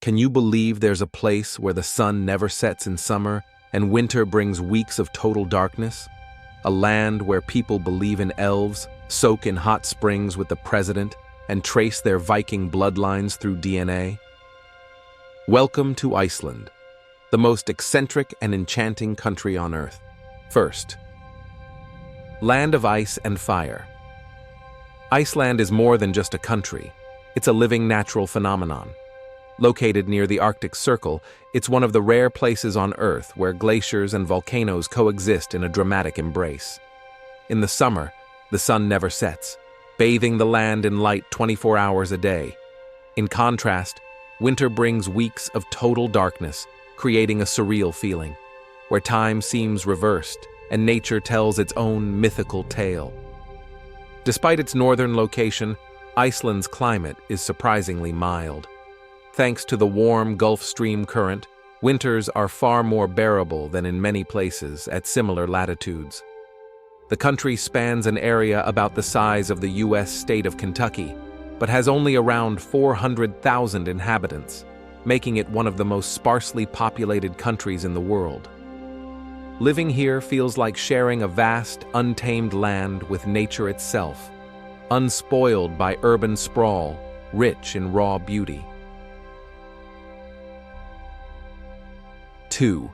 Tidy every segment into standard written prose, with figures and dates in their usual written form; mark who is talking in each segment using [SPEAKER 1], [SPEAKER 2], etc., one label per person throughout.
[SPEAKER 1] Can you believe there's a place where the sun never sets in summer and winter brings weeks of total darkness? A land where people believe in elves, soak in hot springs with the president, and trace their Viking bloodlines through DNA? Welcome to Iceland, the most eccentric and enchanting country on Earth. First, land of ice and fire. Iceland is more than just a country. It's a living natural phenomenon. Located near the Arctic Circle, it's one of the rare places on Earth where glaciers and volcanoes coexist in a dramatic embrace. In the summer, the sun never sets, bathing the land in light 24 hours a day. In contrast, winter brings weeks of total darkness, creating a surreal feeling, where time seems reversed and nature tells its own mythical tale. Despite its northern location, Iceland's climate is surprisingly mild. Thanks to the warm Gulf Stream current, winters are far more bearable than in many places at similar latitudes. The country spans an area about the size of the U.S. state of Kentucky, but has only around 400,000 inhabitants, making it one of the most sparsely populated countries in the world. Living here feels like sharing a vast, untamed land with nature itself, unspoiled by urban sprawl, rich in raw beauty. 2.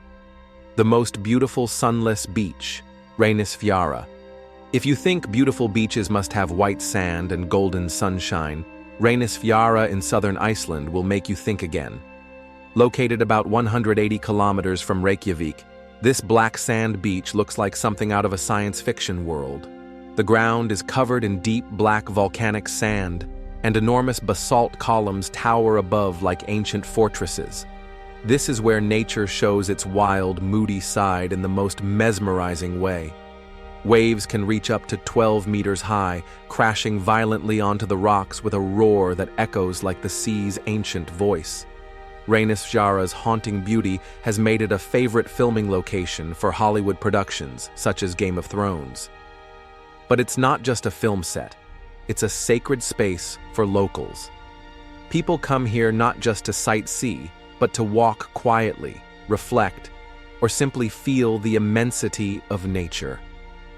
[SPEAKER 1] The most beautiful sunless beach, Reynisfjara. If you think beautiful beaches must have white sand and golden sunshine, Reynisfjara in southern Iceland will make you think again. Located about 180 kilometers from Reykjavik, this black sand beach looks like something out of a science fiction world. The ground is covered in deep black volcanic sand, and enormous basalt columns tower above like ancient fortresses. This is where nature shows its wild, moody side in the most mesmerizing way. Waves can reach up to 12 meters high, crashing violently onto the rocks with a roar that echoes like the sea's ancient voice. Reynisfjara's haunting beauty has made it a favorite filming location for Hollywood productions, such as Game of Thrones. But it's not just a film set. It's a sacred space for locals. People come here not just to sightsee, but to walk quietly, reflect, or simply feel the immensity of nature.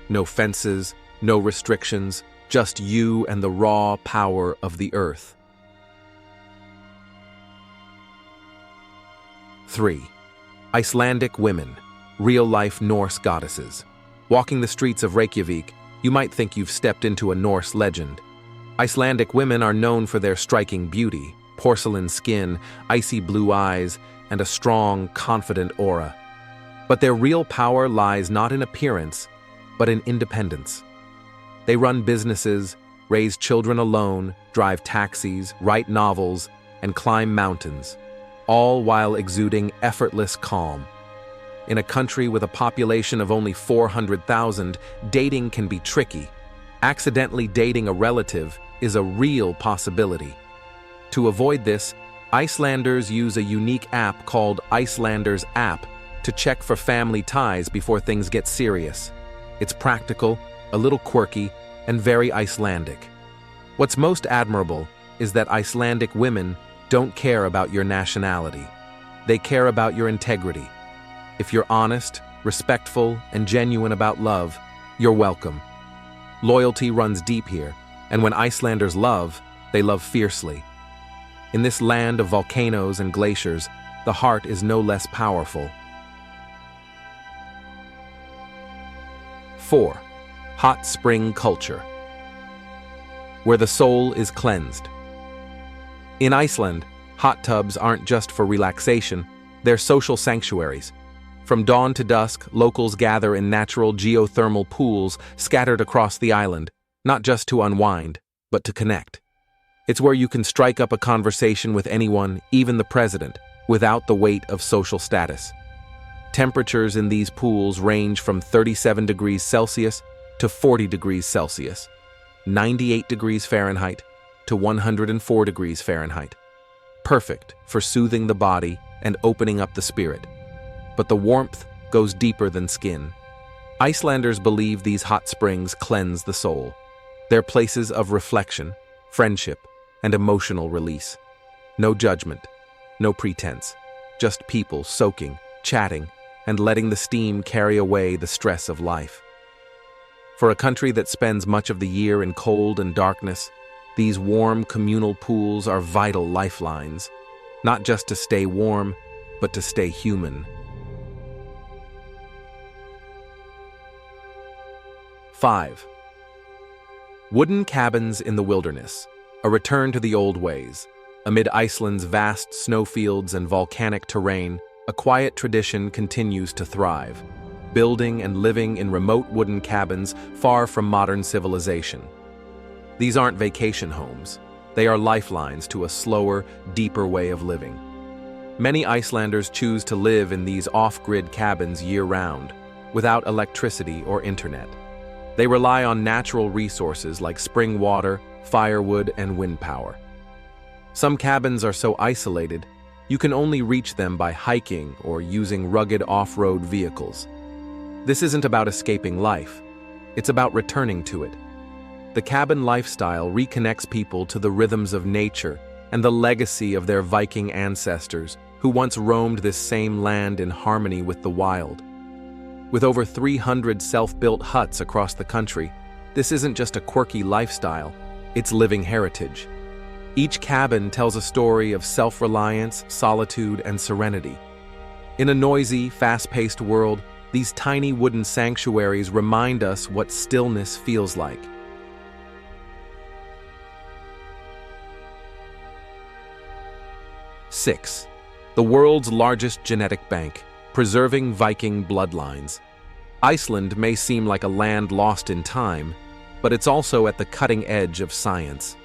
[SPEAKER 1] No fences, no restrictions, just you and the raw power of the earth. 3. Icelandic women, real-life Norse goddesses. Walking the streets of Reykjavik, you might think you've stepped into a Norse legend. Icelandic women are known for their striking beauty, porcelain skin, icy blue eyes, and a strong, confident aura. But their real power lies not in appearance, but in independence. They run businesses, raise children alone, drive taxis, write novels, and climb mountains, all while exuding effortless calm. In a country with a population of only 400,000, dating can be tricky. Accidentally dating a relative is a real possibility. To avoid this, Icelanders use a unique app called Icelanders app to check for family ties before things get serious. It's practical, a little quirky, and very Icelandic. What's most admirable is that Icelandic women don't care about your nationality. They care about your integrity. If you're honest, respectful, and genuine about love, you're welcome. Loyalty runs deep here, and when Icelanders love, they love fiercely. In this land of volcanoes and glaciers, the heart is no less powerful. 4. Hot spring culture, where the soul is cleansed. In Iceland, hot tubs aren't just for relaxation, they're social sanctuaries. From dawn to dusk, locals gather in natural geothermal pools scattered across the island, not just to unwind, but to connect. It's where you can strike up a conversation with anyone, even the president, without the weight of social status. Temperatures in these pools range from 37 degrees Celsius to 40 degrees Celsius, 98 degrees Fahrenheit to 104 degrees Fahrenheit. Perfect for soothing the body and opening up the spirit. But the warmth goes deeper than skin. Icelanders believe these hot springs cleanse the soul. They're places of reflection, friendship, and emotional release. No judgment, No pretense. Just people soaking, chatting, and letting the steam carry away the stress of life. For a country that spends much of the year in cold and darkness, these warm communal pools are vital lifelines, not just to stay warm, but to stay human. 5. Wooden cabins in the wilderness, a return to the old ways. Amid Iceland's vast snowfields and volcanic terrain, a quiet tradition continues to thrive, building and living in remote wooden cabins far from modern civilization. These aren't vacation homes. They are lifelines to a slower, deeper way of living. Many Icelanders choose to live in these off-grid cabins year-round, without electricity or internet. They rely on natural resources like spring water, firewood, and wind power. Some cabins are so isolated, you can only reach them by hiking or using rugged off-road vehicles. This isn't about escaping life. It's about returning to it. The cabin lifestyle reconnects people to the rhythms of nature and the legacy of their Viking ancestors who once roamed this same land in harmony with the wild. With over 300 self-built huts across the country, this isn't just a quirky lifestyle, it's living heritage. Each cabin tells a story of self-reliance, solitude, and serenity. In a noisy, fast-paced world, these tiny wooden sanctuaries remind us what stillness feels like. 6. The world's largest genetic bank, preserving Viking bloodlines. Iceland may seem like a land lost in time, but it's also at the cutting edge of science.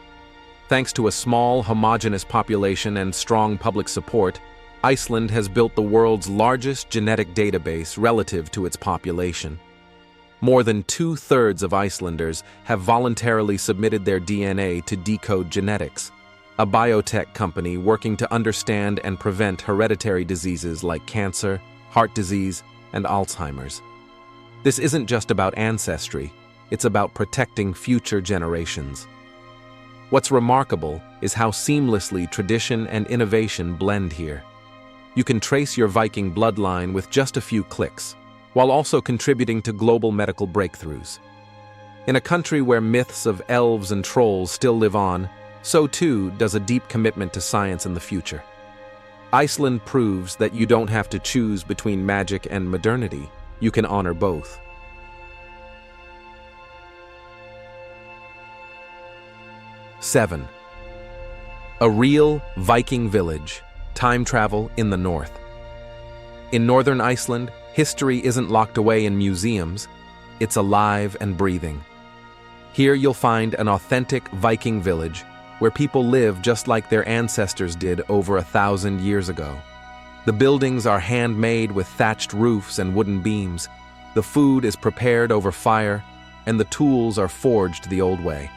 [SPEAKER 1] Thanks to a small, homogeneous population and strong public support, Iceland has built the world's largest genetic database relative to its population. More than 2/3 of Icelanders have voluntarily submitted their DNA to Decode Genetics, a biotech company working to understand and prevent hereditary diseases like cancer, heart disease, and Alzheimer's. This isn't just about ancestry, it's about protecting future generations. What's remarkable is how seamlessly tradition and innovation blend here. You can trace your Viking bloodline with just a few clicks, while also contributing to global medical breakthroughs. In a country where myths of elves and trolls still live on, so too does a deep commitment to science in the future. Iceland proves that you don't have to choose between magic and modernity. You can honor both. 7. A real Viking village, time travel in the north. In northern Iceland, history isn't locked away in museums, it's alive and breathing. Here you'll find an authentic Viking village where people live just like their ancestors did over 1,000 years ago. The buildings are handmade with thatched roofs and wooden beams, the food is prepared over fire, and the tools are forged the old way,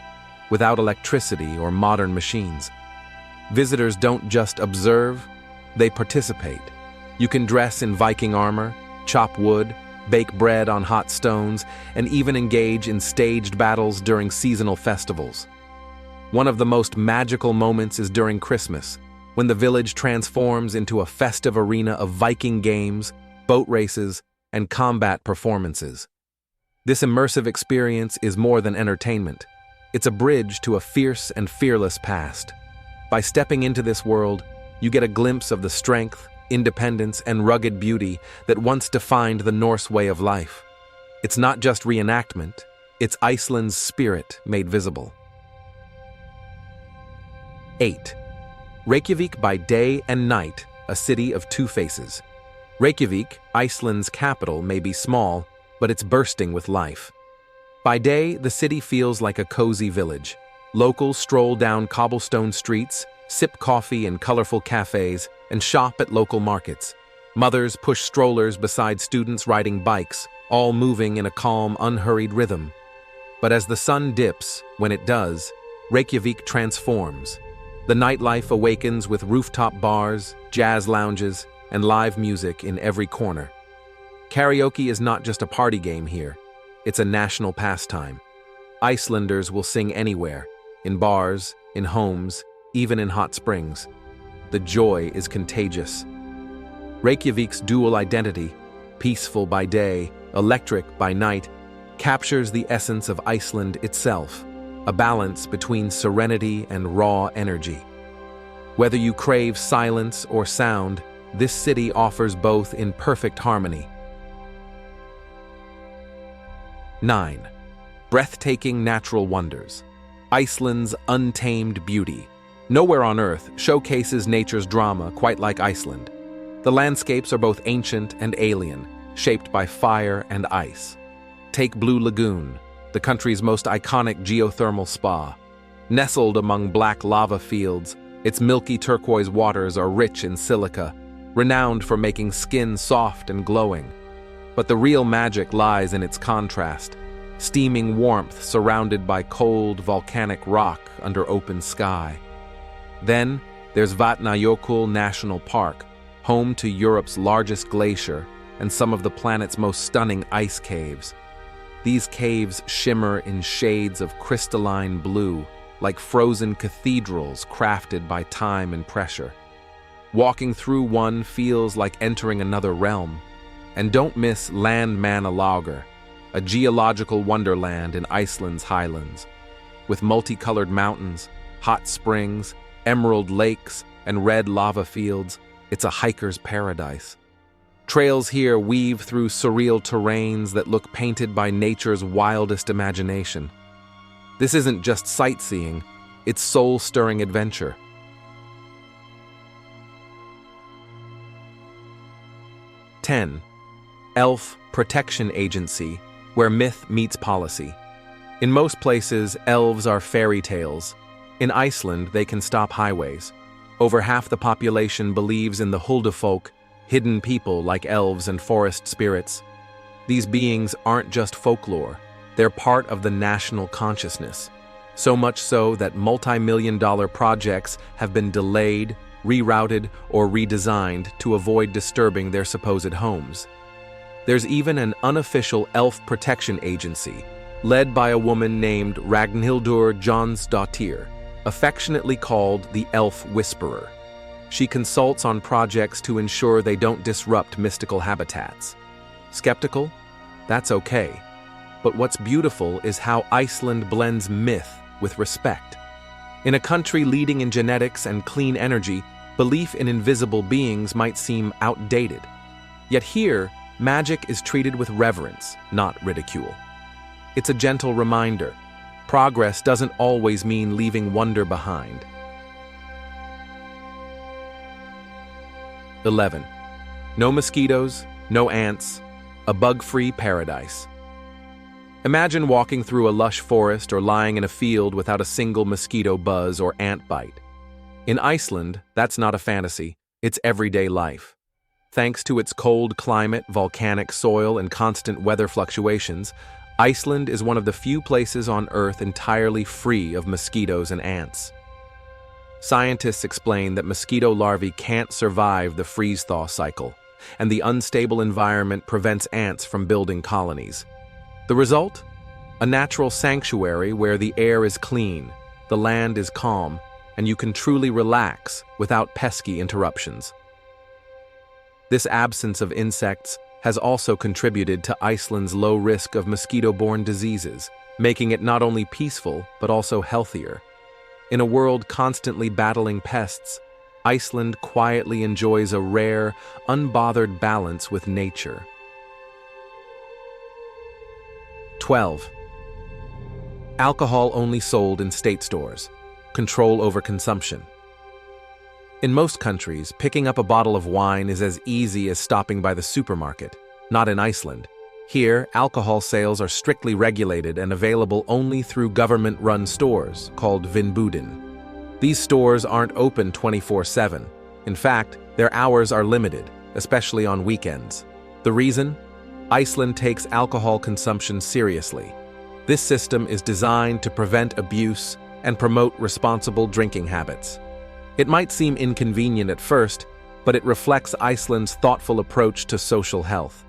[SPEAKER 1] without electricity or modern machines. Visitors don't just observe, they participate. You can dress in Viking armor, chop wood, bake bread on hot stones, and even engage in staged battles during seasonal festivals. One of the most magical moments is during Christmas, when the village transforms into a festive arena of Viking games, boat races, and combat performances. This immersive experience is more than entertainment. It's a bridge to a fierce and fearless past. By stepping into this world, you get a glimpse of the strength, independence, and rugged beauty that once defined the Norse way of life. It's not just reenactment, it's Iceland's spirit made visible. 8. Reykjavik by day and night, a city of two faces. Reykjavik, Iceland's capital, may be small, but it's bursting with life. By day, the city feels like a cozy village. Locals stroll down cobblestone streets, sip coffee in colorful cafes, and shop at local markets. Mothers push strollers beside students riding bikes, all moving in a calm, unhurried rhythm. But as the sun dips, when it does, Reykjavik transforms. The nightlife awakens with rooftop bars, jazz lounges, and live music in every corner. Karaoke is not just a party game here, it's a national pastime. Icelanders will sing anywhere, in bars, in homes, even in hot springs. the joy is contagious. Reykjavik's dual identity, peaceful by day, electric by night, captures the essence of Iceland itself, a balance between serenity and raw energy. Whether you crave silence or sound, this city offers both in perfect harmony. 9. Breathtaking natural wonders. Iceland's untamed beauty. Nowhere on Earth showcases nature's drama quite like Iceland. The landscapes are both ancient and alien, shaped by fire and ice. Take Blue Lagoon, the country's most iconic geothermal spa. Nestled among black lava fields, its milky turquoise waters are rich in silica, renowned for making skin soft and glowing. But the real magic lies in its contrast, steaming warmth surrounded by cold volcanic rock under open sky. Then there's Vatnajökull National Park, home to Europe's largest glacier and some of the planet's most stunning ice caves. These caves shimmer in shades of crystalline blue, like frozen cathedrals crafted by time and pressure. Walking through one feels like entering another realm. And don't miss Landmannalaugar, a geological wonderland in Iceland's highlands. With multicolored mountains, hot springs, emerald lakes, and red lava fields, it's a hiker's paradise. Trails here weave through surreal terrains that look painted by nature's wildest imagination. This isn't just sightseeing, it's soul-stirring adventure. 10. Elf Protection Agency, where myth meets policy. In most places, elves are fairy tales. In Iceland, they can stop highways. Over half the population believes in the Huldufolk, hidden people like elves and forest spirits. These beings aren't just folklore, they're part of the national consciousness. So much so that multi-million-dollar projects have been delayed, rerouted, or redesigned to avoid disturbing their supposed homes. There's even an unofficial elf protection agency, led by a woman named Ragnhildur Jónsdóttir, affectionately called the Elf Whisperer. She consults on projects to ensure they don't disrupt mystical habitats. Skeptical? That's okay. But what's beautiful is how Iceland blends myth with respect. In a country leading in genetics and clean energy, belief in invisible beings might seem outdated. Yet here, magic is treated with reverence, not ridicule. It's a gentle reminder. Progress doesn't always mean leaving wonder behind. 11. No mosquitoes, no ants, a bug-free paradise. Imagine walking through a lush forest or lying in a field without a single mosquito buzz or ant bite. In Iceland, that's not a fantasy, it's everyday life. Thanks to its cold climate, volcanic soil, and constant weather fluctuations, Iceland is one of the few places on Earth entirely free of mosquitoes and ants. Scientists explain that mosquito larvae can't survive the freeze-thaw cycle, and the unstable environment prevents ants from building colonies. The result? A natural sanctuary where the air is clean, the land is calm, and you can truly relax without pesky interruptions. This absence of insects has also contributed to Iceland's low risk of mosquito-borne diseases, making it not only peaceful but also healthier. In a world constantly battling pests, Iceland quietly enjoys a rare, unbothered balance with nature. 12. Alcohol only sold in state stores. Control over consumption. In most countries, picking up a bottle of wine is as easy as stopping by the supermarket. Not in Iceland. Here, alcohol sales are strictly regulated and available only through government-run stores, called Vinbúðin. These stores aren't open 24/7. In fact, their hours are limited, especially on weekends. The reason? Iceland takes alcohol consumption seriously. This system is designed to prevent abuse and promote responsible drinking habits. It might seem inconvenient at first, but it reflects Iceland's thoughtful approach to social health.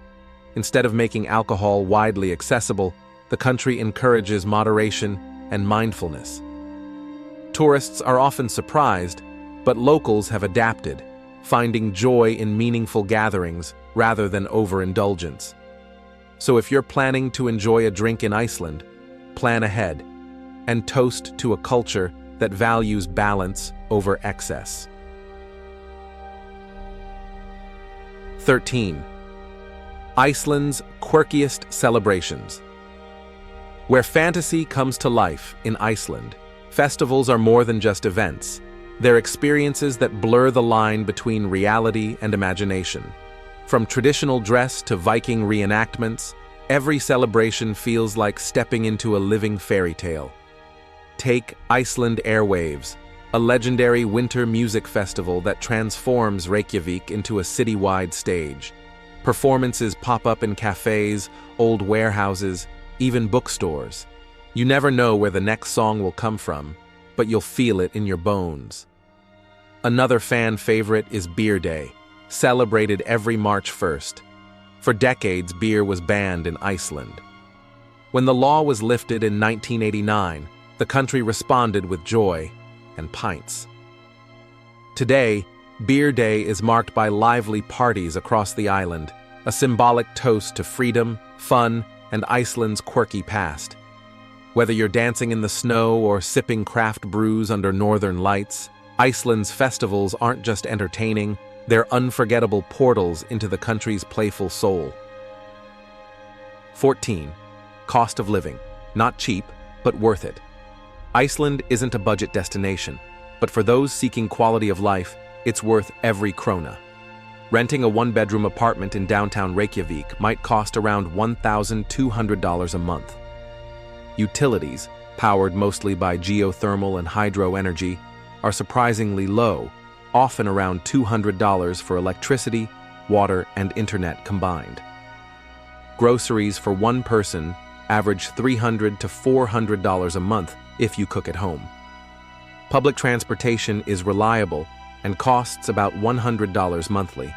[SPEAKER 1] Instead of making alcohol widely accessible, the country encourages moderation and mindfulness. Tourists are often surprised, But locals have adapted, finding joy in meaningful gatherings rather than overindulgence. So if you're planning to enjoy a drink in Iceland, plan ahead and toast to a culture that values balance over excess. 13. Iceland's quirkiest celebrations. Where fantasy comes to life in Iceland, festivals are more than just events. They're experiences that blur the line between reality and imagination. From traditional dress to Viking reenactments, every celebration feels like stepping into a living fairy tale. Take Iceland Airwaves, a legendary winter music festival that transforms Reykjavik into a citywide stage. Performances pop up in cafes, old warehouses, even bookstores. You never know where the next song will come from, but you'll feel it in your bones. Another fan favorite is Beer Day, celebrated every March 1st. For decades, beer was banned in Iceland. When the law was lifted in 1989, the country responded with joy and pints. Today, Beer Day is marked by lively parties across the island, a symbolic toast to freedom, fun, and Iceland's quirky past. Whether you're dancing in the snow or sipping craft brews under northern lights, Iceland's festivals aren't just entertaining, they're unforgettable portals into the country's playful soul. 14. Cost of living. Not cheap, but worth it. Iceland isn't a budget destination, but for those seeking quality of life, it's worth every krona. Renting a one-bedroom apartment in downtown Reykjavik might cost around $1,200 a month. Utilities, powered mostly by geothermal and hydro energy, are surprisingly low, often around $200 for electricity, water, and internet combined. Groceries for one person average $300 to $400 a month if you cook at home. Public transportation is reliable and costs about $100 monthly.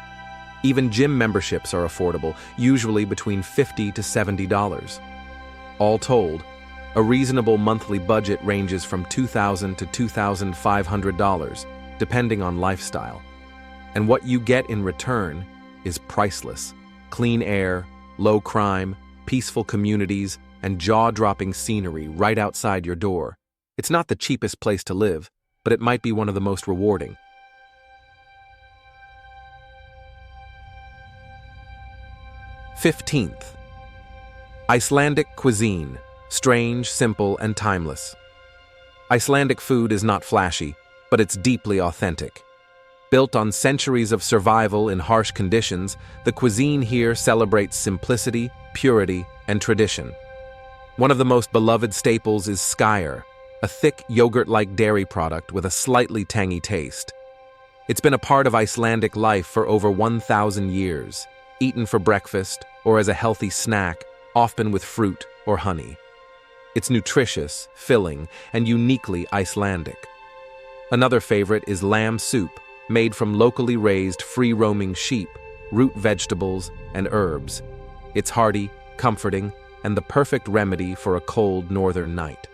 [SPEAKER 1] Even gym memberships are affordable, usually between $50 to $70. All told, a reasonable monthly budget ranges from $2,000 to $2,500, depending on lifestyle. And what you get in return is priceless. Clean air, low crime, peaceful communities, and jaw-dropping scenery right outside your door. It's not the cheapest place to live, but it might be one of the most rewarding. 15th. Icelandic cuisine. Strange, simple, and timeless. Icelandic food is not flashy, but it's deeply authentic. Built on centuries of survival in harsh conditions, the cuisine here celebrates simplicity, purity, and tradition. One of the most beloved staples is skyr, a thick yogurt-like dairy product with a slightly tangy taste. It's been a part of Icelandic life for over 1,000 years, eaten for breakfast or as a healthy snack, often with fruit or honey. It's nutritious, filling, and uniquely Icelandic. Another favorite is lamb soup, made from locally raised free-roaming sheep, root vegetables, and herbs. It's hearty, comforting, and the perfect remedy for a cold northern night.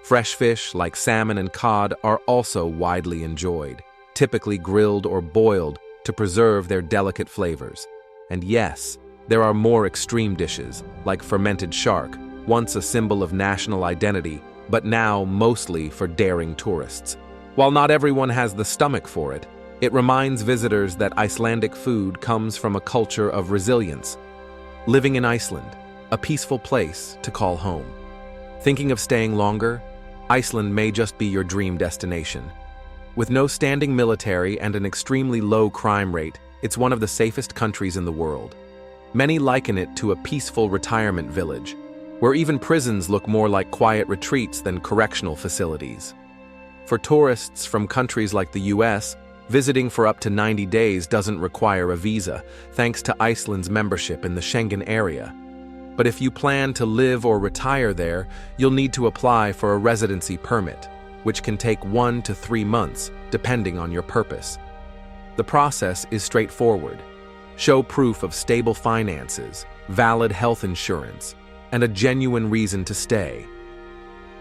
[SPEAKER 1] Fresh fish like salmon and cod are also widely enjoyed, typically grilled or boiled to preserve their delicate flavors. And yes, there are more extreme dishes, like fermented shark, once a symbol of national identity, but now mostly for daring tourists. While not everyone has the stomach for it, it reminds visitors that Icelandic food comes from a culture of resilience. Living in Iceland, a peaceful place to call home. Thinking of staying longer? Iceland may just be your dream destination. With no standing military and an extremely low crime rate, it's one of the safest countries in the world. Many liken it to a peaceful retirement village, where even prisons look more like quiet retreats than correctional facilities. For tourists from countries like the US, visiting for up to 90 days doesn't require a visa, thanks to Iceland's membership in the Schengen area. But if you plan to live or retire there, you'll need to apply for a residency permit, which can take 1 to 3 months, depending on your purpose. The process is straightforward. Show proof of stable finances, valid health insurance, and a genuine reason to stay.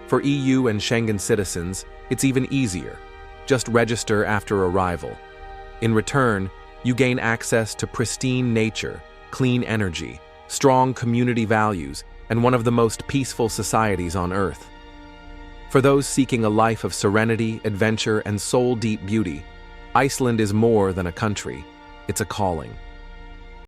[SPEAKER 1] For EU and Schengen citizens, it's even easier. Just register after arrival. In return, you gain access to pristine nature, clean energy, strong community values, and one of the most peaceful societies on Earth. For those seeking a life of serenity, adventure, and soul-deep beauty, Iceland is more than a country. It's a calling.